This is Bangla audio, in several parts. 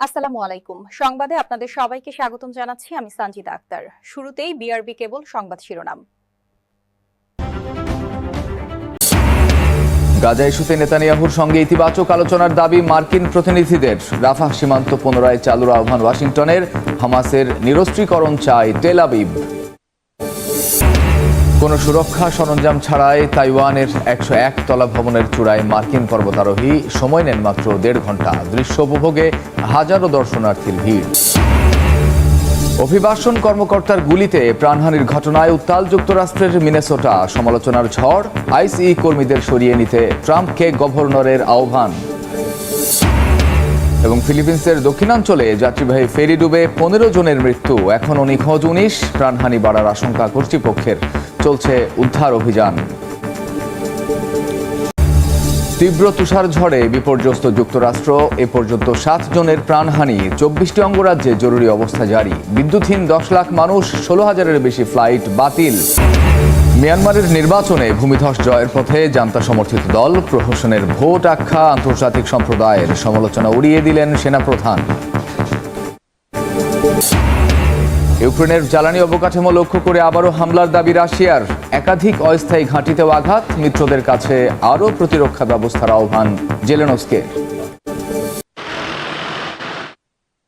আসসালামু আলাইকুম। সংবাদে আপনাদের সবাইকে স্বাগতম জানাচ্ছি আমি সঞ্জিদা আক্তার। শুরুতেই বিআরবি কেবল সংবাদ শিরোনাম। গাজা ইস্যুতে নেতানিয়াহুর সঙ্গে ইতিবাচক আলোচনার দাবি মার্কিন প্রতিনিধিদের। রাফাহ সীমান্ত পুনরায় চালুর আহ্বান ওয়াশিংটনের। হামাসের নিরস্ত্রীকরণ চায় তেল আবিব। কোনো সুরক্ষা সরঞ্জাম ছাড়াই তাইওয়ানের 101 তলা ভবনের চূড়ায় মার্কিন পর্বতারোহী। সময় নেন মাত্র 1.5 ঘন্টা। দৃশ্য উপভোগে হাজারো দর্শনার্থীর ভিড়। অভিবাসন কর্মকর্তার গুলিতে প্রাণহানির ঘটনায় উত্তাল যুক্তরাষ্ট্রের মিনেসোটা। সমালোচনার ঝড়। আইসি কর্মীদের সরিয়ে নিতে ট্রাম্পকে গভর্নরের আহ্বান। এবং ফিলিপিন্সের দক্ষিণাঞ্চলে যাত্রীবাহী ফেরি ডুবে 15 জনের মৃত্যু। এখনও নিখোঁজ 19। প্রাণহানি বাড়ার আশঙ্কা কর্তৃপক্ষের। চলছে উদ্ধার অভিযান। তীব্র তুষার ঝড়ে বিপর্যস্ত যুক্তরাষ্ট্র। এ পর্যন্ত 7 জনের প্রাণহানি। 24টি অঙ্গরাজ্যে জরুরি অবস্থা জারি। বিদ্যুৎহীন 10 লাখ মানুষ। 16,000-এর বেশি ফ্লাইট বাতিল। মিয়ানমারের নির্বাচনে ভূমিধস জয়ের পথে জান্তা সমর্থিত দল। প্রহসনের ভোট আখ্যা আন্তর্জাতিক সম্প্রদায়ের। সমালোচনা উড়িয়ে দিলেন সেনাপ্রধান। ইউক্রেনের জ্বালানি অবকাঠামো লক্ষ্য করে আবারও হামলার দাবি রাশিয়ার। একাধিক অস্থায়ী ঘাঁটিতেও আঘাত। মিত্রদের কাছে আরও প্রতিরক্ষা ব্যবস্থার আহ্বান জেলেনস্কির।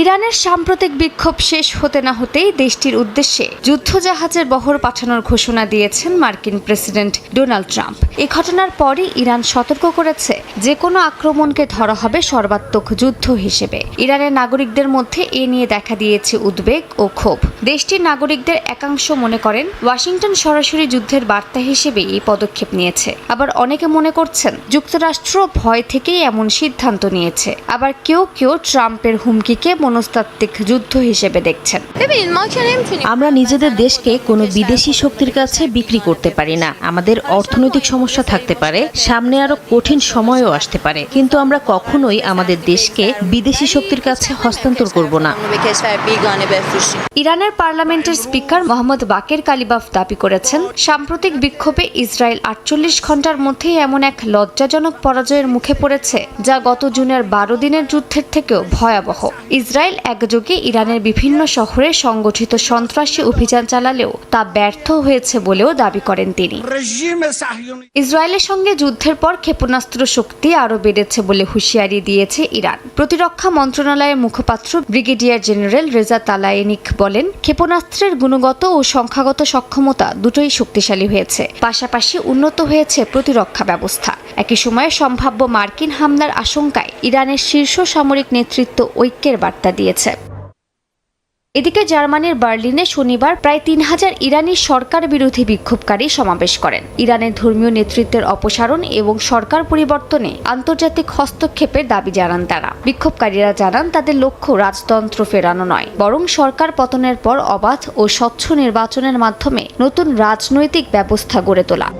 ইরানের সাম্প্রতিক বিক্ষোভ শেষ হতে না হতেই দেশটির উদ্দেশ্যে যুদ্ধজাহাজের বহর পাঠানোর ঘোষণা দিয়েছেন মার্কিন প্রেসিডেন্ট ডোনাল্ড ট্রাম্প। এই ঘটনার পরই ইরান সতর্ক করেছে যে কোনো আক্রমণকে ধরা হবে সর্বাত্মক যুদ্ধ হিসেবে। ইরানের নাগরিকদের মধ্যে এ নিয়ে দেখা দিয়েছে উদ্বেগ ও ক্ষোভ। দেশটির নাগরিকদের একাংশ মনে করেন ওয়াশিংটন সরাসরি যুদ্ধের বার্তা হিসেবে এই পদক্ষেপ নিয়েছে। আবার অনেকে মনে করছেন যুক্তরাষ্ট্র ভয় থেকেই এমন সিদ্ধান্ত নিয়েছে। আবার কেউ কেউ ট্রাম্পের হুমকিকে মনস্তাত্ত্বিক যুদ্ধ হিসেবে দেখছেন। আমরা নিজেদের দেশকে কোনো বিদেশি শক্তির কাছে বিক্রি করতে পারি না। আমাদের অর্থনৈতিক সমস্যা থাকতে পারে, সামনে আরো কঠিন সময়ও আসতে পারে, কিন্তু আমরা কখনোই আমাদের দেশকে বিদেশি শক্তির কাছে হস্তান্তর করব না। ইরানের পার্লামেন্টের স্পিকার মোহাম্মদ বাকের কালিবাফ দাবি করেছেন সাম্প্রতিক বিক্ষোভে ইসরায়েল 48 ঘন্টার মধ্যেই এমন এক লজ্জাজনক পরাজয়ের মুখে পড়েছে যা গত জুনের 12 দিনের যুদ্ধের থেকেও ভয়াবহ। ইসরায়েল একযোগে ইরানের বিভিন্ন শহরে সংগঠিত সন্ত্রাসী অভিযান চালালেও তা ব্যর্থ হয়েছে বলেও দাবি করেন তিনি। ইসরায়েলের সঙ্গে যুদ্ধের পর ক্ষেপণাস্ত্র শক্তি আরও বেড়েছে বলে হুঁশিয়ারি দিয়েছে ইরান। প্রতিরক্ষা মন্ত্রণালয়ের মুখপাত্র ব্রিগেডিয়ার জেনারেল রেজা তালায়েনিক বলেন, ক্ষেপণাস্ত্রের গুণগত ও সংখ্যাগত সক্ষমতা দুটোই শক্তিশালী হয়েছে, পাশাপাশি উন্নত হয়েছে প্রতিরক্ষা ব্যবস্থা। একই সময়ে সম্ভাব্য মার্কিন হামলার আশঙ্কায় ইরানের শীর্ষ সামরিক নেতৃত্ব ঐক্যের বার্তা দিয়েছে। এদিকে জার্মানির বার্লিনে শনিবার প্রায় 3000 ইরানি সরকার বিরোধী বিক্ষোভকারী সমাবেশ করেন। ইরানের ধর্মীয় নেতৃত্বের অপসারণ এবং সরকার পরিবর্তনে আন্তর্জাতিক হস্তক্ষেপের দাবি জানান তারা। বিক্ষোভকারীরা জানান তাদের লক্ষ্য রাজতন্ত্র ফেরানো নয়, বরং সরকার পতনের পর অবাধ ও স্বচ্ছ নির্বাচনের মাধ্যমে নতুন রাজনৈতিক ব্যবস্থা গড়ে তোলা।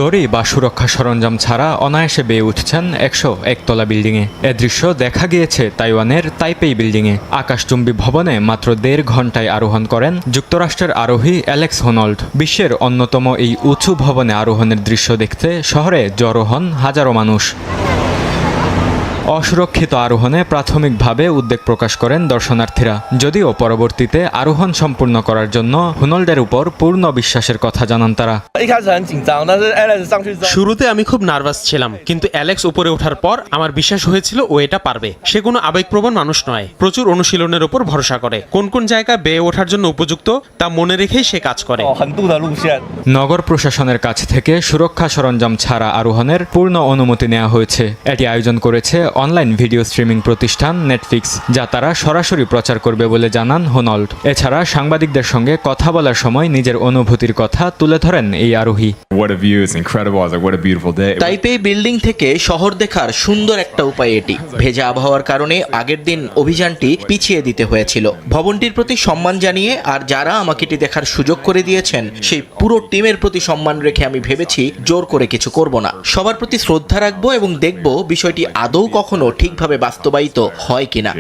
দড়ি বা সুরক্ষা সরঞ্জাম ছাড়া অনায়াসে বেয়ে উঠছেন 101 তলা বিল্ডিংয়ে। এ দৃশ্য দেখা গিয়েছে তাইওয়ানের তাইপেই বিল্ডিংয়ে। আকাশচুম্বী ভবনে মাত্র 1.5 ঘন্টায় আরোহণ করেন যুক্তরাষ্ট্রের আরোহী অ্যালেক্স হোনল্ড। বিশ্বের অন্যতম এই উঁচু ভবনে আরোহণের দৃশ্য দেখতে শহরে জড়ো হন হাজারো মানুষ। অসুরক্ষিত আরোহণে প্রাথমিকভাবে উদ্বেগ প্রকাশ করেন দর্শনার্থীরা, যদিও পরবর্তীতে আরোহণ সম্পূর্ণ করার জন্য হোনল্ডের উপর পূর্ণ বিশ্বাসের কথা জানান তারা। শুরুতে আমি খুব নার্ভাস ছিলাম, কিন্তু অ্যালেক্স উপরে ওঠার পর আমার বিশ্বাস হয়েছিল ও এটা পারবে। সে কোনো আবেগপ্রবণ মানুষ নয়, প্রচুর অনুশীলনের উপর ভরসা করে। কোন কোন জায়গা বেয়ে ওঠার জন্য উপযুক্ত তা মনে রেখেই সে কাজ করে। নগর প্রশাসনের কাছ থেকে সুরক্ষা সরঞ্জাম ছাড়া আরোহণের পূর্ণ অনুমতি নেওয়া হয়েছে। এটি আয়োজন করেছে অনলাইন ভিডিও স্ট্রিমিং প্রতিষ্ঠান নেটফ্লিক্স, যা তারা সরাসরি প্রচার করবে বলে জানান হোনল্ড। এছাড়া সাংবাদিকদের সঙ্গে কথা বলার সময় নিজের অনুভূতির কথা তুলে ধরেন এই আরোহী। তাইপেই বিল্ডিং থেকে শহর দেখার সুন্দর একটা উপায় এটি। ভেজা আবহাওয়ার কারণে আগের দিন অভিযানটি পিছিয়ে দিতে হয়েছিল। ভবনটির প্রতি সম্মান জানিয়ে আর যারা আমাকে এটি দেখার সুযোগ করে দিয়েছেন সেই পুরো টিমের প্রতি সম্মান রেখে আমি ভেবেছি জোর করে কিছু করব না, সবার প্রতি শ্রদ্ধা রাখবো এবং দেখব বিষয়টি আদৌ কখনো ঠিকভাবে বাস্তবায়িত হয় কিনা।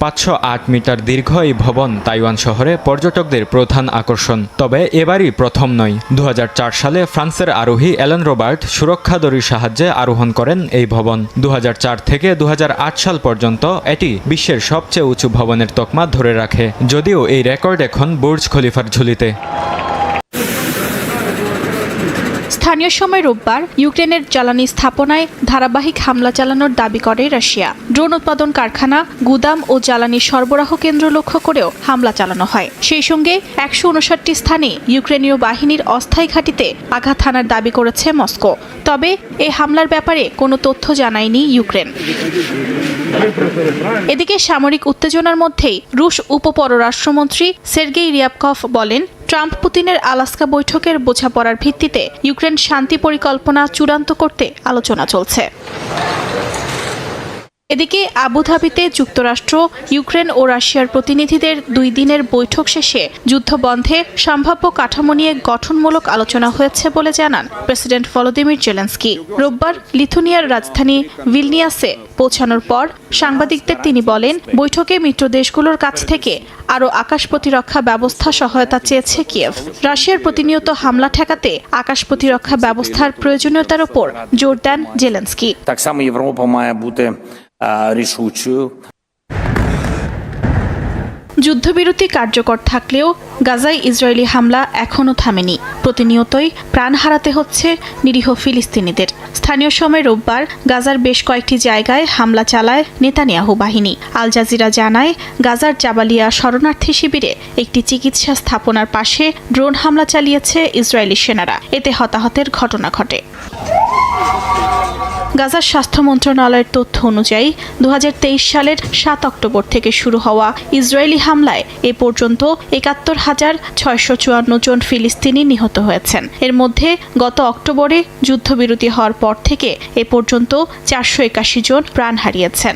508 মিটার দীর্ঘ এই ভবন তাইওয়ান শহরে পর্যটকদের প্রধান আকর্ষণ। তবে এবারই প্রথম নয়। 2004 সালে ফ্রান্সের আরোহী অ্যালান রবার্ট সুরক্ষা দড়ির সাহায্যে আরোহণ করেন এই ভবন। 2004 থেকে 2008 সাল পর্যন্ত এটি বিশ্বের সবচেয়ে উঁচু ভবনের তকমা ধরে রাখে, যদিও এই রেকর্ড এখন বুর্জ খলিফার ঝুলিতে। স্থানীয় সময় রোববার ইউক্রেনের জ্বালানি স্থাপনায় ধারাবাহিক হামলা চালানোর দাবি করে রাশিয়া। ড্রোন উৎপাদন কারখানা, গুদাম ও জ্বালানি সরবরাহ কেন্দ্র লক্ষ্য করেও হামলা চালানো হয়। সেই সঙ্গে 159টি স্থানে ইউক্রেনীয় বাহিনীর অস্থায়ী ঘাঁটিতে আঘাত হানার দাবি করেছে মস্কো। তবে এই হামলার ব্যাপারে কোনো তথ্য জানায়নি ইউক্রেন। এদিকে সামরিক উত্তেজনার মধ্যেই রুশ উপপররাষ্ট্রমন্ত্রী সের্গেই রিয়াবকভ বলেন, ট্রাম্প পুতিনের আলাস্কা বৈঠকের বোঝাপড়ার ভিত্তিতে ইউক্রেন শান্তি পরিকল্পনা চূড়ান্ত করতে আলোচনা চলছে। এদিকে আবুধাবিতে যুক্তরাষ্ট্র, ইউক্রেন ও রাশিয়ার প্রতিনিধিদের 2 দিনের বৈঠক শেষে যুদ্ধবন্ধে সম্ভাব্য কাঠামো নিয়ে গঠনমূলক আলোচনা হয়েছে বলে জানান প্রেসিডেন্ট ভলোদিমির জেলেনস্কি। রোববার লিথুনিয়ার রাজধানী ভিলনিয়াসে পৌঁছানোর পর সাংবাদিকদের তিনি বলেন, বৈঠকে মিত্র দেশগুলোর কাছ থেকে আরও আকাশ প্রতিরক্ষা ব্যবস্থা সহায়তা চেয়েছে কিয়েভ। রাশিয়ার প্রতিনিয়ত হামলা ঠেকাতে আকাশ প্রতিরক্ষা ব্যবস্থার প্রয়োজনীয়তার ওপর জোর দেন জেলেনস্কি। Так само Європа має бути рішучою. যুদ্ধবিরতি কার্যকর থাকলেও গাজায় ইসরায়েলি হামলা এখনও থামেনি। প্রতিনিয়তই প্রাণ হারাতে হচ্ছে নিরীহ ফিলিস্তিনিদের। স্থানীয় সময় রোববার গাজার বেশ কয়েকটি জায়গায় হামলা চালায় নেতানিয়াহু বাহিনী। আল জাজিরা জানায়, গাজার জাবালিয়া শরণার্থী শিবিরে একটি চিকিৎসা স্থাপনার পাশে ড্রোন হামলা চালিয়েছে ইসরায়েলি সেনারা। এতে হতাহতের ঘটনা ঘটে। গাজার স্বাস্থ্য মন্ত্রণালয়ের তথ্য অনুযায়ী 2023 সালের 7 অক্টোবর থেকে শুরু হওয়া ইসরায়েলি হামলায় এ পর্যন্ত 71,654 জন ফিলিস্তিনি নিহত হয়েছেন। এর মধ্যে গত অক্টোবরে যুদ্ধবিরতি হওয়ার পর থেকে এ পর্যন্ত 481 জন প্রাণ হারিয়েছেন।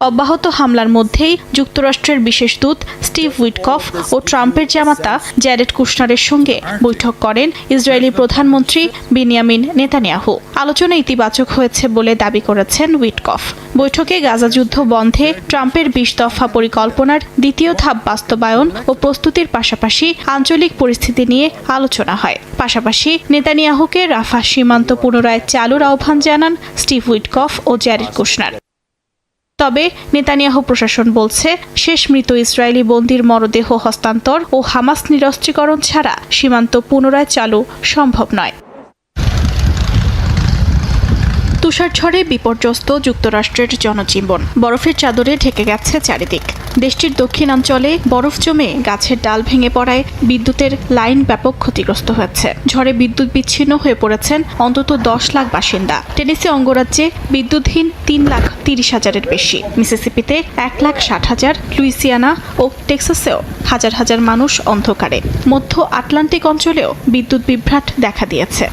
অব্যাহত হামলার মধ্যেই যুক্তরাষ্ট্রের বিশেষ দূত স্টিভ উইটকফ ও ট্রাম্পের জামাতা জ্যারেড কুশনারের সঙ্গে বৈঠক করেন ইসরায়েলি প্রধানমন্ত্রী বেনিয়ামিন নেতানিয়াহু। আলোচনা ইতিবাচক হয়েছে বলে দাবি করেছেন উইটকফ। বৈঠকে গাজা যুদ্ধ বন্ধে ট্রাম্পের 20 দফা পরিকল্পনার দ্বিতীয় ধাপ বাস্তবায়ন ও প্রস্তুতির পাশাপাশি আঞ্চলিক পরিস্থিতি নিয়ে আলোচনা হয়। পাশাপাশি নেতানিয়াহুকে রাফা সীমান্ত পুনরায় চালুর আহ্বান জানান স্টিভ উইটকফ ও জ্যারেড কুশনার। তবে নেতানিয়াহু প্রশাসন বলছে, শেষ মৃত ইসরায়েলি বন্দির মরদেহ হস্তান্তর ও হামাস নিরস্ত্রীকরণ ছাড়া সীমান্ত পুনরায় চালু সম্ভব নয়। তুষারঝড়ে বিপর্যস্ত যুক্তরাষ্ট্রের জনজীবন। বরফের চাদরে ঢেকে গেছে চারিদিক। দেশটির দক্ষিণাঞ্চলে বরফ জমে গাছের ডাল ভেঙে পড়ায় বিদ্যুতের লাইন ব্যাপক ক্ষতিগ্রস্ত হয়েছে। ঝড়ে বিদ্যুৎ বিচ্ছিন্ন হয়ে পড়েছেন অন্তত 10 লাখ বাসিন্দা। টেনেসি অঙ্গরাজ্যে বিদ্যুৎহীন 3,30,000-এর বেশি। মিসিসিপিতে 1,60,000, লুইসিয়ানা ও টেক্সাসেও হাজার হাজার মানুষ অন্ধকারে। মধ্য আটলান্টিক অঞ্চলেও বিদ্যুৎ বিভ্রাট দেখা দিয়েছে।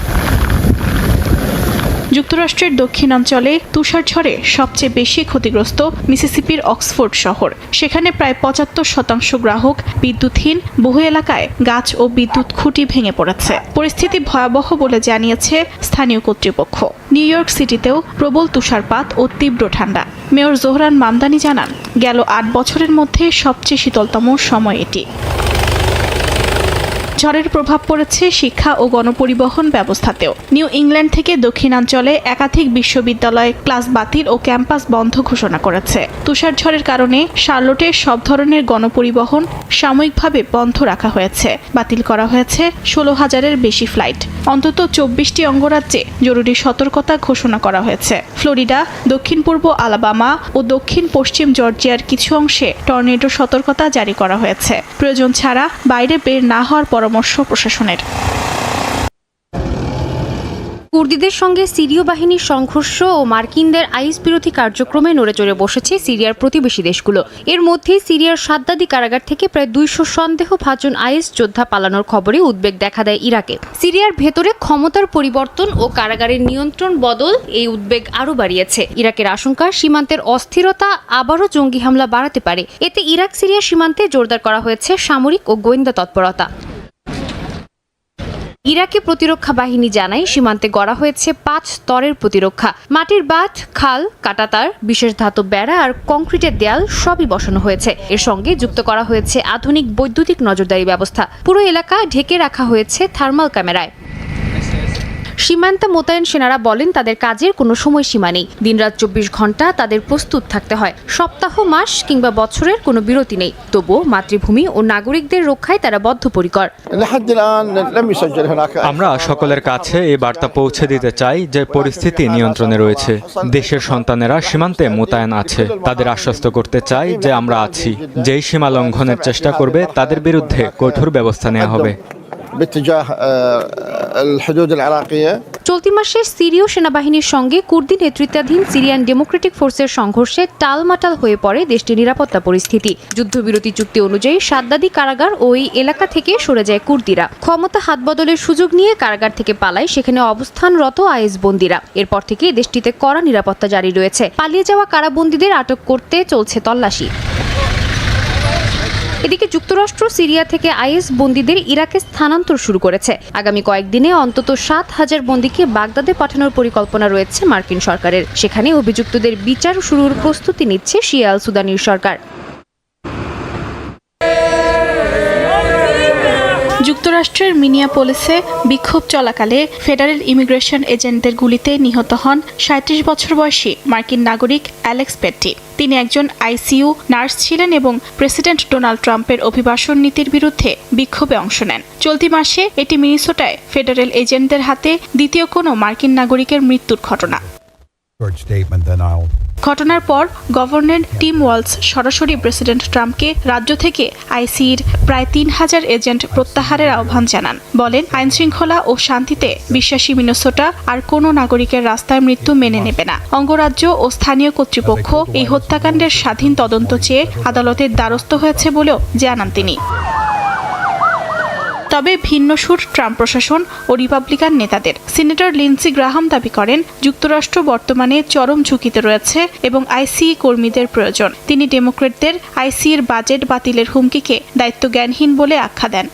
যুক্তরাষ্ট্রের দক্ষিণাঞ্চলে তুষারঝড়ে সবচেয়ে বেশি ক্ষতিগ্রস্ত মিসিসিপির অক্সফোর্ড শহর। সেখানে প্রায় 75% গ্রাহক বিদ্যুৎহীন, বহু এলাকায় গাছ ও বিদ্যুৎ খুঁটি ভেঙে পড়েছে। পরিস্থিতি ভয়াবহ বলে জানিয়েছে স্থানীয় কর্তৃপক্ষ। নিউ ইয়র্ক সিটিতেও প্রবল তুষারপাত ও তীব্র ঠান্ডা। মেয়র জোহরান মামদানি জানান, গেল 8 বছরের মধ্যে সবচেয়ে শীতলতম সময় এটি। ঝড়ের প্রভাব পড়েছে শিক্ষা ও গণপরিবহন ব্যবস্থাতেও। নিউ ইংল্যান্ড থেকে দক্ষিণাঞ্চলে একাধিক বিশ্ববিদ্যালয় ক্লাস বাতিল ও ক্যাম্পাস বন্ধ ঘোষণা করেছে। তুষারঝড়ের কারণে শার্লটে সব ধরনের গণপরিবহন সাময়িকভাবে বন্ধ রাখা হয়েছে। বাতিল করা হয়েছে 16,000-এর বেশি ফ্লাইট। অন্তত 24টি অঙ্গরাজ্যে জরুরি সতর্কতা ঘোষণা করা হয়েছে। ফ্লোরিডা, দক্ষিণ পূর্ব আলাবামা ও দক্ষিণ পশ্চিম জর্জিয়ার কিছু অংশে টর্নেডো সতর্কতা জারি করা হয়েছে। প্রয়োজন ছাড়া বাইরে বের না হওয়ার পরামর্শ প্রশাসনের। কুর্দিদের সঙ্গে সিরীয় বাহিনীর সংঘর্ষ ও মার্কিনদের আইএস বিরোধী কার্যক্রমে নড়েচড়ে বসেছে সিরিয়ার প্রতিবেশী দেশগুলো। এর মধ্যেই সিরিয়ার সাদ্দাদি কারাগার থেকে প্রায় 200 সন্দেহভাজন আইএস যোদ্ধা পালানোর খবরে উদ্বেগ দেখা দেয় ইরাকে। সিরিয়ার ভেতরে ক্ষমতার পরিবর্তন ও কারাগারের নিয়ন্ত্রণ বদল এই উদ্বেগ আরও বাড়িয়েছে। ইরাকের আশঙ্কা, সীমান্তের অস্থিরতা আবারও জঙ্গি হামলা বাড়াতে পারে। এতে ইরাক সিরিয়া সীমান্তে জোরদার করা হয়েছে সামরিক ও গোয়েন্দা তৎপরতা। ইরাকি প্রতিরক্ষা বাহিনী জানায় সীমান্তে গড়া হয়েছে 5 স্তরের প্রতিরক্ষা। মাটির বাঁধ, খাল, কাঁটাতার, বিশেষ ধাতব বেড়া আর কংক্রিটের দেয়াল সবই বসানো হয়েছে। এর সঙ্গে যুক্ত করা হয়েছে আধুনিক বৈদ্যুতিক নজরদারি ব্যবস্থা। পুরো এলাকা ঢেকে রাখা হয়েছে থার্মাল ক্যামেরায়। সীমান্তে মোতায়েন সেনারা বলেন তাদের কাজের কোনো সময়সীমা নেই। দিনরাত 24 ঘন্টা তাদের প্রস্তুত থাকতে হয়। সপ্তাহ, মাস কিংবা বছরের কোনো বিরতি নেই। তবুও মাতৃভূমি ও নাগরিকদের রক্ষায় তারা বদ্ধপরিকর। আমরা সকলের কাছে এই বার্তা পৌঁছে দিতে চাই যে পরিস্থিতি নিয়ন্ত্রণে রয়েছে। দেশের সন্তানেরা সীমান্তে মোতায়েন আছে। তাদের আশ্বস্ত করতে চাই যে আমরা আছি। যেই সীমা লঙ্ঘনের চেষ্টা করবে তাদের বিরুদ্ধে কঠোর ব্যবস্থা নেওয়া হবে। চলতি মাসে সিরীয় সেনাবাহিনীর সঙ্গে কুর্দি নেতৃত্বাধীন সিরিয়ান ডেমোক্রেটিক ফোর্সের সংঘর্ষে টালমাটাল হয়ে পড়ে দেশটির নিরাপত্তা পরিস্থিতি। যুদ্ধবিরতি চুক্তি অনুযায়ী সাদ্দাদি কারাগার ও এই এলাকা থেকে সরে যায় কুর্দিরা। ক্ষমতা হাতবদলের সুযোগ নিয়ে কারাগার থেকে পালায় সেখানে অবস্থানরত আইএস বন্দীরা। এরপর থেকে দেশটিতে কড়া নিরাপত্তা জারি রয়েছে। পালিয়ে যাওয়া কারাবন্দীদের আটক করতে চলছে তল্লাশি। এদিকে যুক্তরাষ্ট্র সিরিয়া থেকে আইএস বন্দীদের ইরাকে স্থানান্তর শুরু করেছে। আগামী কয়েকদিনে অন্তত 7,000 বন্দীকে বাগদাদে পাঠানোর পরিকল্পনা রয়েছে মার্কিন সরকারের। সেখানে অভিযুক্তদের বিচার শুরুর প্রস্তুতি নিচ্ছে শিয়া আল সুদানির সরকার। যুক্তরাষ্ট্রের মিনিয়াপোলিসে বিক্ষোভ চলাকালে ফেডারেল ইমিগ্রেশন এজেন্টদের গুলিতে নিহত হন 37 বছর বয়সী মার্কিন নাগরিক অ্যালেক্স পেট্টি। তিনি একজন আইসিইউ নার্স ছিলেন এবং প্রেসিডেন্ট ডোনাল্ড ট্রাম্পের অভিবাসন নীতির বিরুদ্ধে বিক্ষোভে অংশ নেন। চলতি মাসে এটি মিনেসোটায় ফেডারেল এজেন্টদের হাতে দ্বিতীয় কোনো মার্কিন নাগরিকের মৃত্যুর ঘটনা। ঘটনার পর গভর্নর টিম ওয়ালস সরাসরি প্রেসিডেন্ট ট্রাম্পকে রাজ্য থেকে আইসিইর প্রায় 3,000 এজেন্ট প্রত্যাহারের আহ্বান জানান। বলেন, আইনশৃঙ্খলা ও শান্তিতে বিশ্বাসী মিনেসোটা আর কোনো নাগরিকের রাস্তায় মৃত্যু মেনে নেবে না। অঙ্গরাজ্য ও স্থানীয় কর্তৃপক্ষ এই হত্যাকাণ্ডের স্বাধীন তদন্ত চেয়ে আদালতের দ্বারস্থ হয়েছে বলেও জানান তিনি। তবে ভিন্ন সুর ট্রাম্প প্রশাসন ও রিপাবলিকান নেতাদের। সিনেটর লিন্ডসি গ্রাহাম দাবি করেন, যুক্তরাষ্ট্র বর্তমানে চরম ঝুঁকিতে রয়েছে এবং আইসিই কর্মীদের প্রয়োজন। তিনি ডেমোক্রেটদের আইসিইর বাজেট বাতিলের হুমকিকে দায়িত্বজ্ঞানহীন বলে আখ্যা দেন।